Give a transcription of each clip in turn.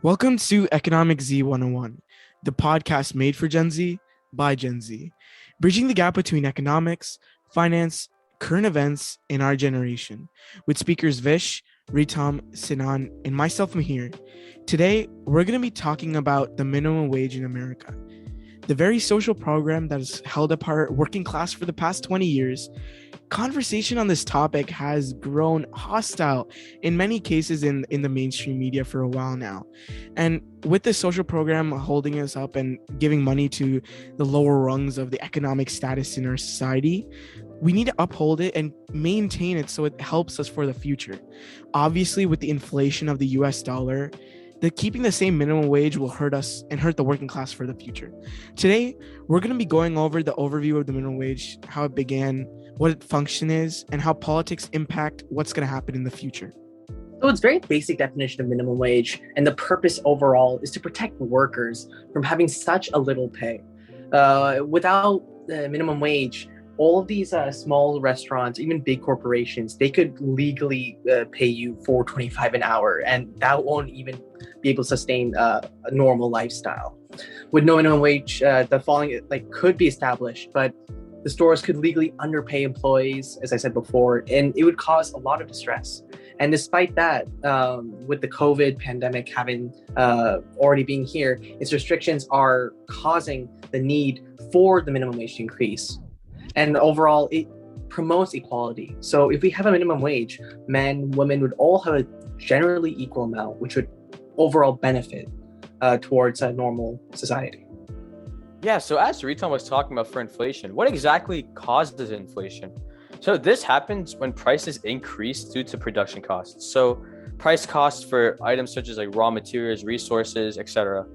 Welcome to EconomicZ101, the podcast made for Gen Z by Gen Z, bridging the gap between economics, finance, current events, and our generation, with speakers Vish, Wretam, Sinan, and myself, Mihir. Today, we're going to be talking about the minimum wage in America, the very social program that has held up our working class for the past 20 years. Conversation on this topic has grown hostile in many cases in the mainstream media for a while now. And with this social program holding us up and giving money to the lower rungs of the economic status in our society, we need to uphold it and maintain it so it helps us for the future. Obviously, with the inflation of the US dollar, keeping the same minimum wage will hurt us and hurt the working class for the future. Today, we're going to be going over the overview of the minimum wage, how it began, what its function is, and how politics impact what's going to happen in the future. So it's very basic definition of minimum wage, and the purpose overall is to protect workers from having such a little pay. Without the minimum wage, all of these small restaurants, even big corporations, they could legally pay you $4.25 an hour, and that won't even be able to sustain a normal lifestyle. With no minimum wage, the following could be established, but the stores could legally underpay employees, as I said before, and it would cause a lot of distress. And despite that, with the COVID pandemic having already been here, its restrictions are causing the need for the minimum wage to increase. And overall, it promotes equality. So if we have a minimum wage, men, women would all have a generally equal amount, which would overall benefit towards a normal society. Yeah, so as Wretam was talking about for inflation, what exactly causes inflation? So this happens when prices increase due to production costs. So price costs for items such as like raw materials, resources, etc.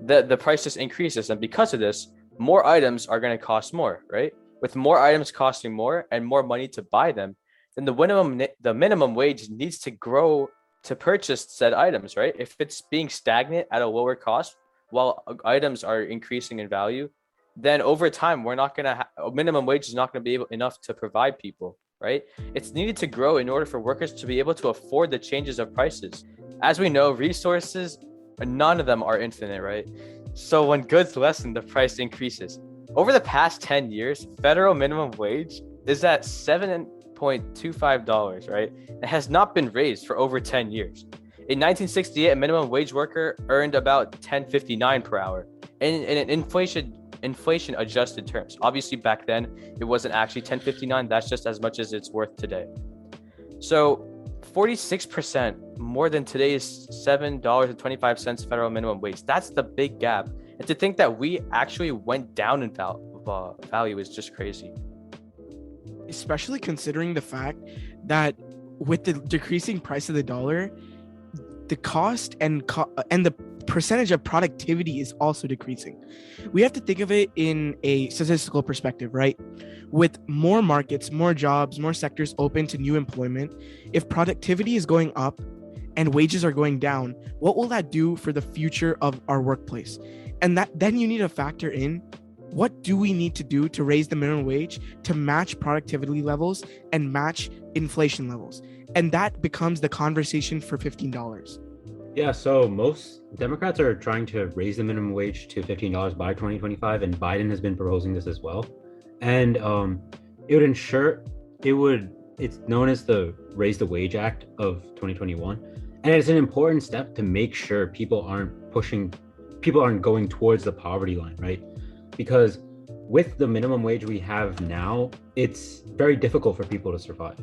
The price just increases, and because of this, more items are going to cost more, right? With more items costing more and more money to buy them, then the minimum wage needs to grow to purchase said items, right? If it's being stagnant at a lower cost, while items are increasing in value, then over time, we're not going to minimum wage is not going to be enough to provide people, right? It's needed to grow in order for workers to be able to afford the changes of prices. As we know, resources, none of them are infinite, right? So when goods lessen, the price increases. Over the past 10 years, federal minimum wage is at $7.25, right? It has not been raised for over 10 years. In 1968, a minimum wage worker earned about $10.59 per hour in inflation adjusted terms. Obviously, back then, it wasn't actually $10.59. That's just as much as it's worth today. So 46% more than today's $7.25 federal minimum wage. That's the big gap. And to think that we actually went down in value is just crazy. Especially considering the fact that with the decreasing price of the dollar, the cost and the percentage of productivity is also decreasing. We have to think of it in a statistical perspective, right? With more markets, more jobs, more sectors open to new employment, if productivity is going up and wages are going down, what will that do for the future of our workplace? And then you need to factor in, what do we need to do to raise the minimum wage to match productivity levels and match inflation levels? And that becomes the conversation for $15. Yeah, so most Democrats are trying to raise the minimum wage to $15 by 2025, and Biden has been proposing this as well. And it's known as the Raise the Wage Act of 2021. And it's an important step to make sure people aren't going towards the poverty line, right? Because with the minimum wage we have now, it's very difficult for people to survive.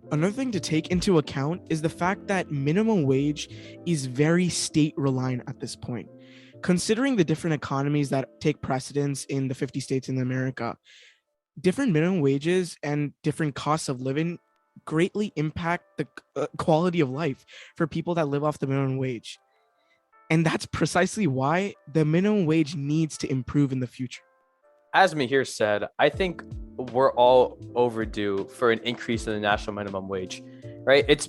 Another thing to take into account is the fact that minimum wage is very state reliant at this point. Considering the different economies that take precedence in the 50 states in America, different minimum wages and different costs of living greatly impact the quality of life for people that live off the minimum wage. And that's precisely why the minimum wage needs to improve in the future. As Mihir said, I think we're all overdue for an increase in the national minimum wage, right? It's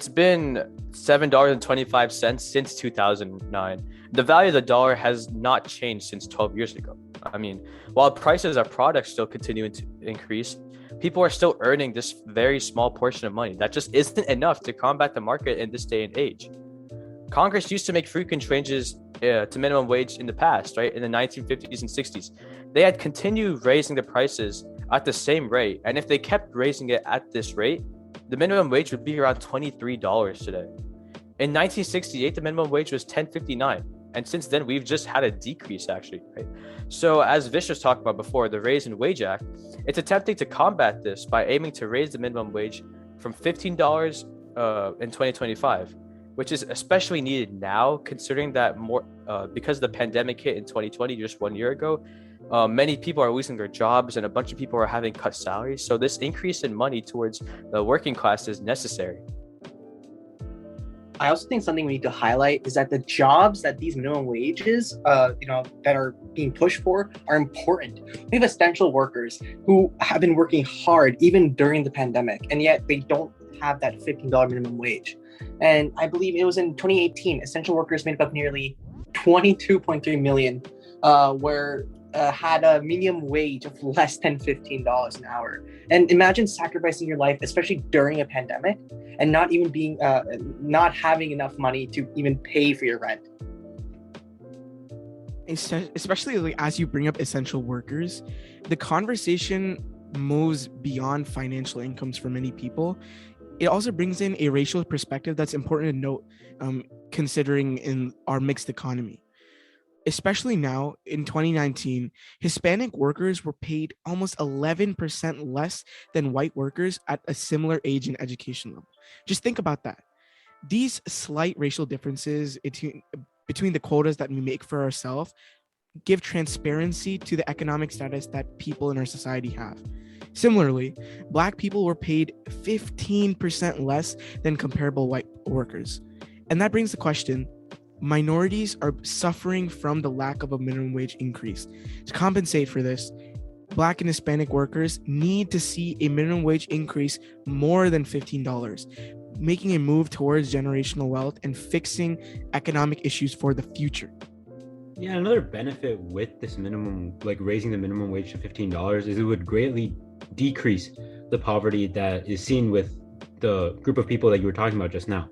been $7.25 since 2009. The value of the dollar has not changed since 12 years ago. I mean, while prices of products still continue to increase, people are still earning this very small portion of money that just isn't enough to combat the market in this day and age. Congress used to make frequent changes to minimum wage in the past, right? In the 1950s and 60s. They had continued raising the prices at the same rate. And if they kept raising it at this rate, the minimum wage would be around $23 today. In 1968, the minimum wage was $10.59. And since then, we've just had a decrease, actually, right? So as Vish was talking about before, the Raise and Wage Act, it's attempting to combat this by aiming to raise the minimum wage from $15 in 2025, which is especially needed now, considering that because the pandemic hit in 2020, just 1 year ago, many people are losing their jobs and a bunch of people are having cut salaries. So this increase in money towards the working class is necessary. I also think something we need to highlight is that the jobs that these minimum wages, that are being pushed for are important. We have essential workers who have been working hard even during the pandemic, and yet they don't have that $15 minimum wage. And I believe it was in 2018, essential workers made up nearly 22.3 million, had a minimum wage of less than $15 an hour. And imagine sacrificing your life, especially during a pandemic, and not having enough money to even pay for your rent. Especially like, as you bring up essential workers, the conversation moves beyond financial incomes for many people. It also brings in a racial perspective that's important to note, considering in our mixed economy. Especially now in 2019, Hispanic workers were paid almost 11% less than white workers at a similar age and education level. Just think about that. These slight racial differences between the quotas that we make for ourselves give transparency to the economic status that people in our society have. Similarly, Black people were paid 15% less than comparable white workers. And that brings the question, minorities are suffering from the lack of a minimum wage increase. To compensate for this, Black and Hispanic workers need to see a minimum wage increase more than $15, making a move towards generational wealth and fixing economic issues for the future. Yeah, another benefit with this raising the minimum wage to $15 is it would greatly decrease the poverty that is seen with the group of people that you were talking about just now.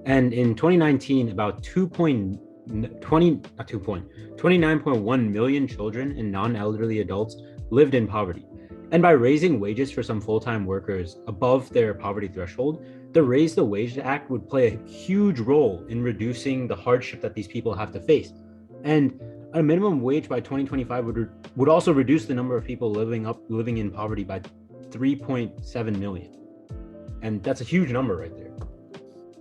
And in 2019, about 29.1 million children and non-elderly adults lived in poverty. And by raising wages for some full-time workers above their poverty threshold, the Raise the Wage Act would play a huge role in reducing the hardship that these people have to face. And a minimum wage by 2025 would also reduce the number of people living in poverty by 3.7 million. And that's a huge number right there.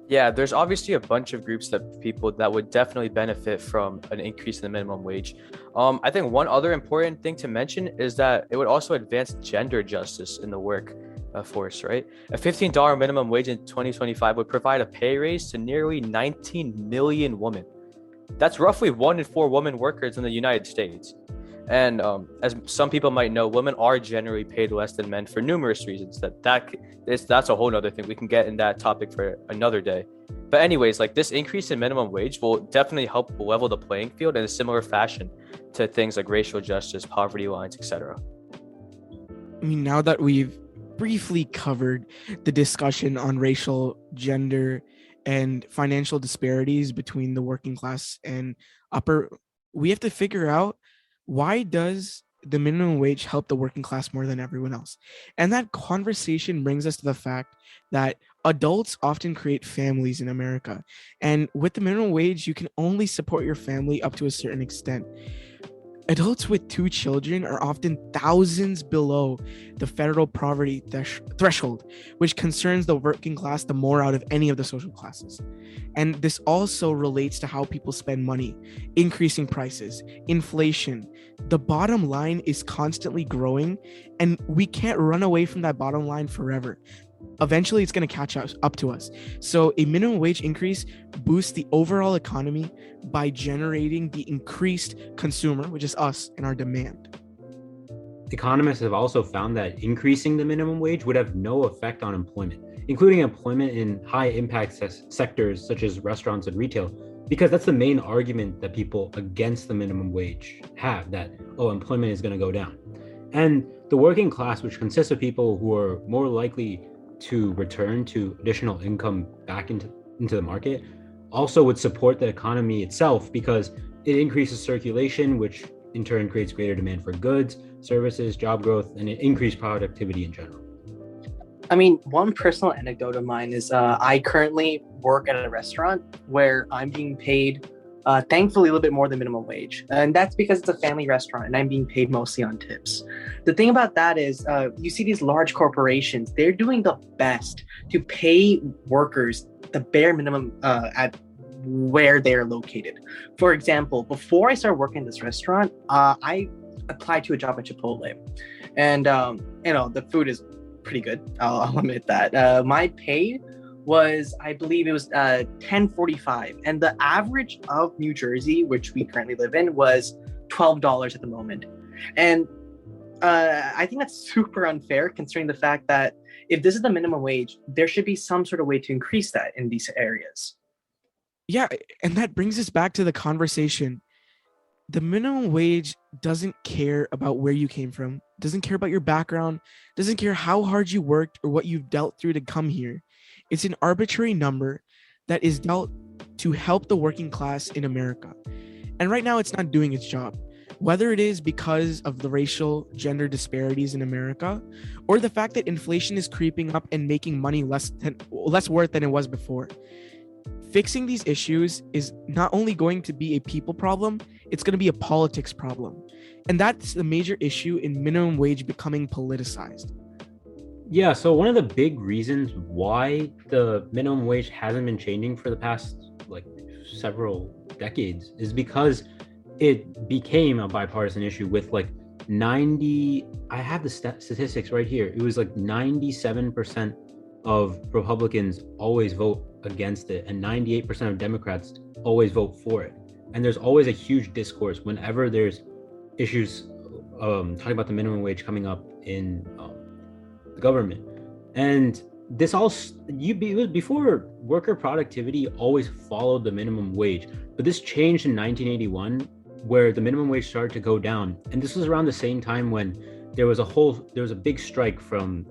Yeah, there's obviously a bunch of groups that people that would definitely benefit from an increase in the minimum wage. I think one other important thing to mention is that it would also advance gender justice in the workforce, right? A $15 minimum wage in 2025 would provide a pay raise to nearly 19 million women. That's roughly 1 in 4 women workers in the United States. And as some people might know, women are generally paid less than men for numerous reasons. That's a whole other thing. We can get in that topic for another day. But anyways, like this increase in minimum wage will definitely help level the playing field in a similar fashion to things like racial justice, poverty lines, etc. I mean, now that we've briefly covered the discussion on racial, gender, and financial disparities between the working class and upper, we have to figure out, why does the minimum wage help the working class more than everyone else? And that conversation brings us to the fact that adults often create families in America. And with the minimum wage, you can only support your family up to a certain extent. Adults with 2 children are often thousands below the federal poverty threshold, which concerns the working class the more out of any of the social classes. And this also relates to how people spend money, increasing prices, inflation. The bottom line is constantly growing, and we can't run away from that bottom line forever. Eventually, it's going to catch up to us. So a minimum wage increase boosts the overall economy by generating the increased consumer, which is us, and our demand. Economists have also found that increasing the minimum wage would have no effect on employment, including employment in high-impact sectors such as restaurants and retail, because that's the main argument that people against the minimum wage have, that, employment is going to go down. And the working class, which consists of people who are more likely to return to additional income back into the market, also would support the economy itself because it increases circulation, which in turn creates greater demand for goods, services, job growth, and it increased productivity in general. I mean, one personal anecdote of mine is I currently work at a restaurant where I'm being paid, thankfully, a little bit more than minimum wage. And that's because it's a family restaurant and I'm being paid mostly on tips. The thing about that is you see these large corporations, they're doing the best to pay workers the bare minimum at where they're located. For example, before I started working in this restaurant, I applied to a job at Chipotle. And, the food is pretty good. I'll admit that. My pay was, I believe it was $10.45, and the average of New Jersey, which we currently live in, was $12 at the moment. And I think that's super unfair considering the fact that if this is the minimum wage, there should be some sort of way to increase that in these areas. Yeah, and that brings us back to the conversation. The minimum wage doesn't care about where you came from, doesn't care about your background, doesn't care how hard you worked or what you've dealt through to come here. It's an arbitrary number that is dealt to help the working class in America. And right now it's not doing its job, whether it is because of the racial gender disparities in America or the fact that inflation is creeping up and making money less worth than it was before. Fixing these issues is not only going to be a people problem, it's going to be a politics problem. And that's the major issue in minimum wage becoming politicized. Yeah, so one of the big reasons why the minimum wage hasn't been changing for the past several decades is because it became a bipartisan issue with I have the statistics right here. It was 97% of Republicans always vote against it, and 98% of Democrats always vote for it. And there's always a huge discourse whenever there's issues talking about the minimum wage coming up in the government. And this before, worker productivity always followed the minimum wage, but this changed in 1981 where the minimum wage started to go down. And this was around the same time when there was a big strike from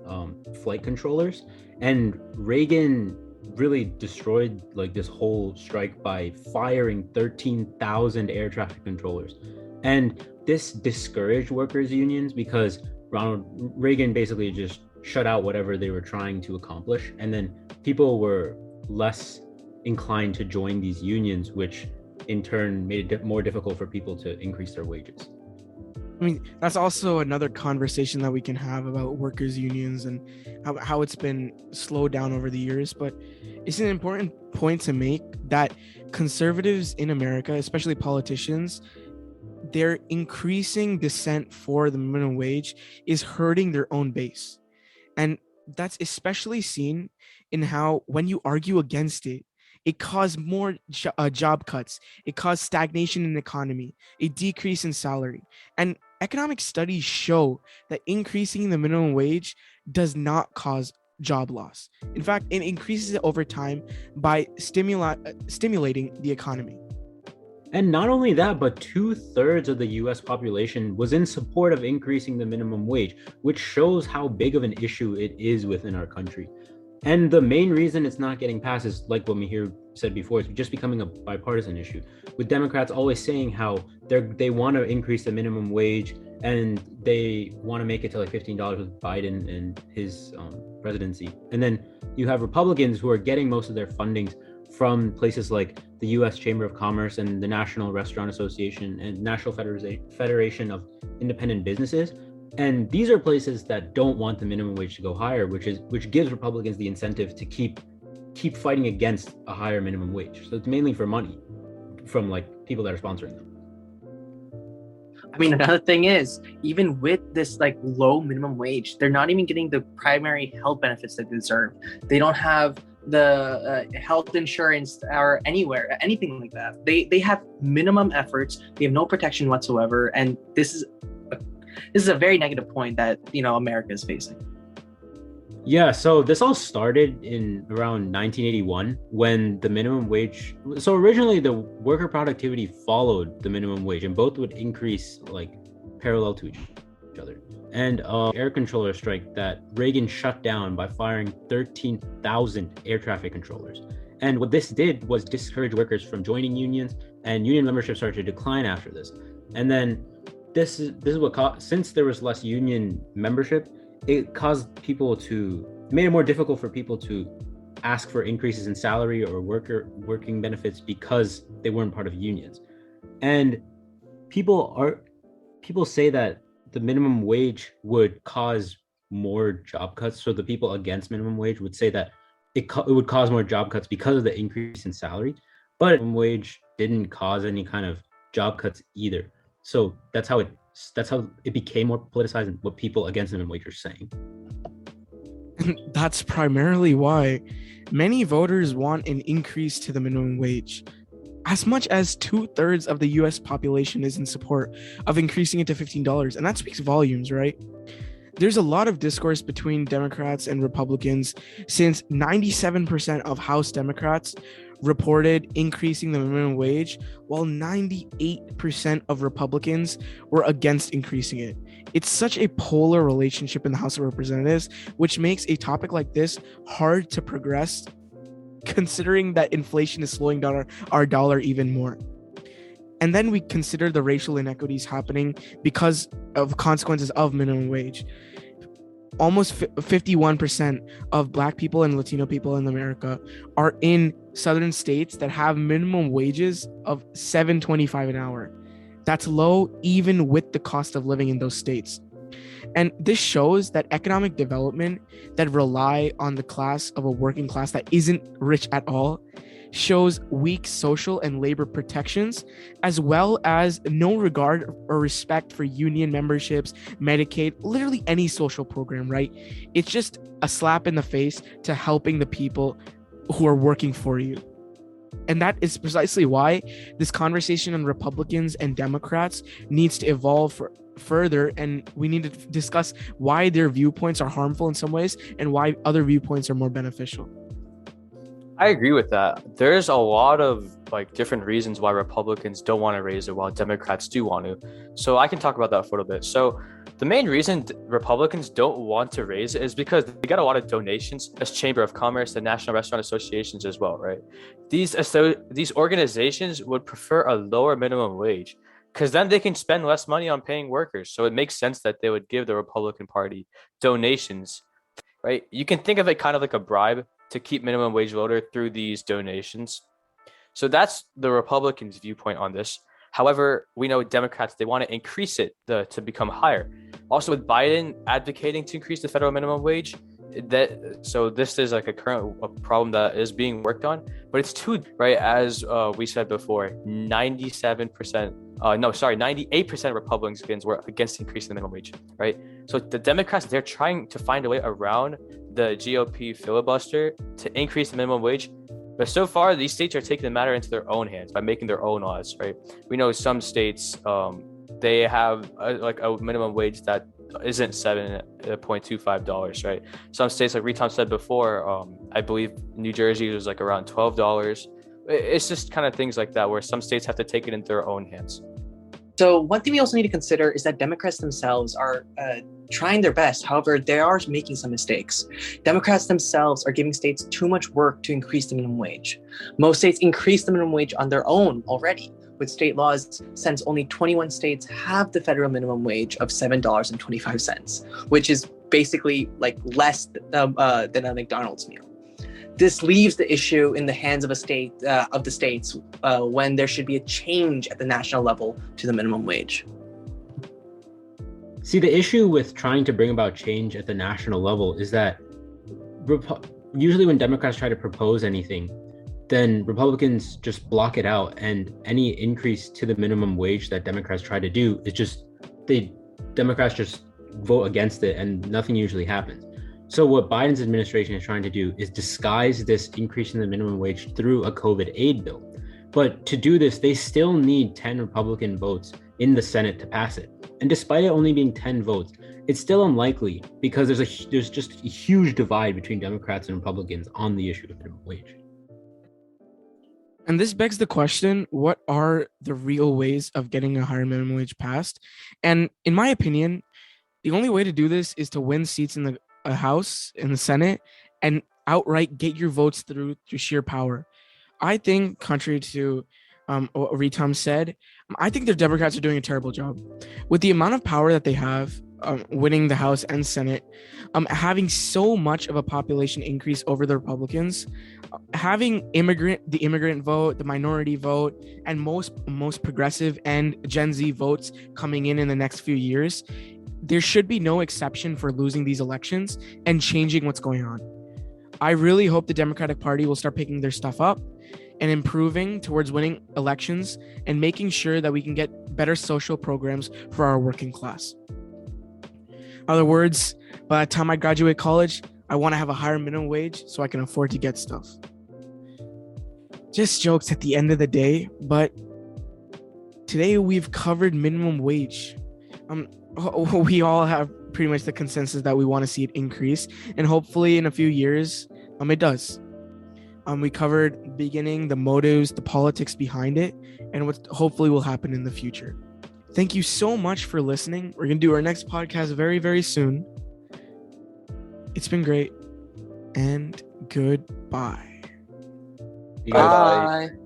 flight controllers, and Reagan really destroyed this whole strike by firing 13,000 air traffic controllers. And this discouraged workers' unions because Ronald Reagan basically just shut out whatever they were trying to accomplish. And then people were less inclined to join these unions, which in turn made it more difficult for people to increase their wages. I mean, that's also another conversation that we can have about workers' unions and how it's been slowed down over the years. But it's an important point to make that conservatives in America, especially politicians, their increasing dissent for the minimum wage is hurting their own base. And that's especially seen in how when you argue against it, it caused more job cuts. It caused stagnation in the economy, a decrease in salary. And economic studies show that increasing the minimum wage does not cause job loss. In fact, it increases it over time by stimulating the economy. And not only that, but 2/3 of the US population was in support of increasing the minimum wage, which shows how big of an issue it is within our country. And the main reason it's not getting passed is, like what Mihir said before, it's just becoming a bipartisan issue, with Democrats always saying how they want to increase the minimum wage and they want to make it to $15 with Biden and his presidency. And then you have Republicans who are getting most of their fundings from places like the U.S. Chamber of Commerce and the National Restaurant Association and National Federation of Independent Businesses. And these are places that don't want the minimum wage to go higher, which gives Republicans the incentive to keep fighting against a higher minimum wage. So it's mainly for money from people that are sponsoring them. I mean, another thing is, even with this low minimum wage, they're not even getting the primary health benefits that they deserve. They don't have the health insurance or anything like that. They have minimum efforts. They have no protection whatsoever. And this is a very negative point that, America is facing. Yeah, so this all started in around 1981 when the minimum wage. So originally the worker productivity followed the minimum wage and both would increase parallel to each other. And air controller strike that Reagan shut down by firing 13,000 air traffic controllers. And what this did was discourage workers from joining unions, and union membership started to decline after this. And then this is what since there was less union membership, it made it more difficult for people to ask for increases in salary or working benefits because they weren't part of unions. And people say that the minimum wage would cause more job cuts. So the people against minimum wage would say that it would cause more job cuts because of the increase in salary, but minimum wage didn't cause any kind of job cuts either. So that's how it became more politicized, and what people against minimum wage are saying. That's primarily why many voters want an increase to the minimum wage. As much as 2/3 of the US population is in support of increasing it to $15, and that speaks volumes, right? There's a lot of discourse between Democrats and Republicans, since 97% of House Democrats reported increasing the minimum wage, while 98% of Republicans were against increasing it. It's such a polar relationship in the House of Representatives, which makes a topic like this hard to progress, considering that inflation is slowing down our dollar even more. And then we consider the racial inequities happening because of consequences of minimum wage. Almost 51% of Black people and Latino people in America are in southern states that have minimum wages of $7.25 an hour. That's low even with the cost of living in those states. And this shows that economic development that rely on the class of a working class that isn't rich at all shows weak social and labor protections, as well as no regard or respect for union memberships, Medicaid, literally any social program, right? It's just a slap in the face to helping the people who are working for you. And that is precisely why this conversation on Republicans and Democrats needs to evolve further, and we need to discuss why their viewpoints are harmful in some ways and why other viewpoints are more beneficial. I agree with that. There's a lot of different reasons why Republicans don't want to raise it while Democrats do want to. So I can talk about that for a little bit. So the main reason Republicans don't want to raise it is because they get a lot of donations as Chamber of Commerce, the National Restaurant Associations as well, right? These organizations would prefer a lower minimum wage because then they can spend less money on paying workers. So it makes sense that they would give the Republican Party donations, right? You can think of it kind of like a bribe to keep minimum wage lower through these donations. So that's the Republicans' viewpoint on this. However, we know Democrats, they want to increase it to become higher. Also, with Biden advocating to increase the federal minimum wage, so this is a current problem that is being worked on, but it's too, right? As we said before, 98% Republicans were against increasing the minimum wage, right? So the Democrats, they're trying to find a way around the GOP filibuster to increase the minimum wage. But so far, these states are taking the matter into their own hands by making their own laws, right? We know some states, they have a minimum wage that isn't $7.25, right? Some states, like Wretam said before, I believe New Jersey was around $12. It's just kind of things like that where some states have to take it into their own hands. So one thing we also need to consider is that Democrats themselves are trying their best. However, they are making some mistakes. Democrats themselves are giving states too much work to increase the minimum wage. Most states increase the minimum wage on their own already with state laws, since only 21 states have the federal minimum wage of $7.25, which is basically less than a McDonald's meal. This leaves the issue in the hands of the states when there should be a change at the national level to the minimum wage. See, the issue with trying to bring about change at the national level is that usually when Democrats try to propose anything, then Republicans just block it out, and any increase to the minimum wage that Democrats try to do is Democrats just vote against it, and nothing usually happens. So what Biden's administration is trying to do is disguise this increase in the minimum wage through a COVID aid bill. But to do this, they still need 10 Republican votes in the Senate to pass it. And despite it only being 10 votes, it's still unlikely because there's just a huge divide between Democrats and Republicans on the issue of minimum wage. And this begs the question, what are the real ways of getting a higher minimum wage passed? And in my opinion, the only way to do this is to win seats in the House, in the Senate, and outright get your votes through sheer power. I think, contrary to what Wretam said, I think the Democrats are doing a terrible job with the amount of power that they have, winning the House and Senate, having so much of a population increase over the Republicans, having the immigrant vote, the minority vote, and most progressive and Gen Z votes coming in the next few years. There should be no exception for losing these elections and changing what's going on. I really hope the Democratic Party will start picking their stuff up and improving towards winning elections and making sure that we can get better social programs for our working class. In other words, by the time I graduate college, I want to have a higher minimum wage so I can afford to get stuff. Just jokes at the end of the day, but today we've covered minimum wage. We all have pretty much the consensus that we want to see it increase, and hopefully in a few years, it does. We covered the beginning, the motives, the politics behind it, and what hopefully will happen in the future. Thank you so much for listening. We're going to do our next podcast very, very soon. It's been great, and goodbye. You guys- Bye.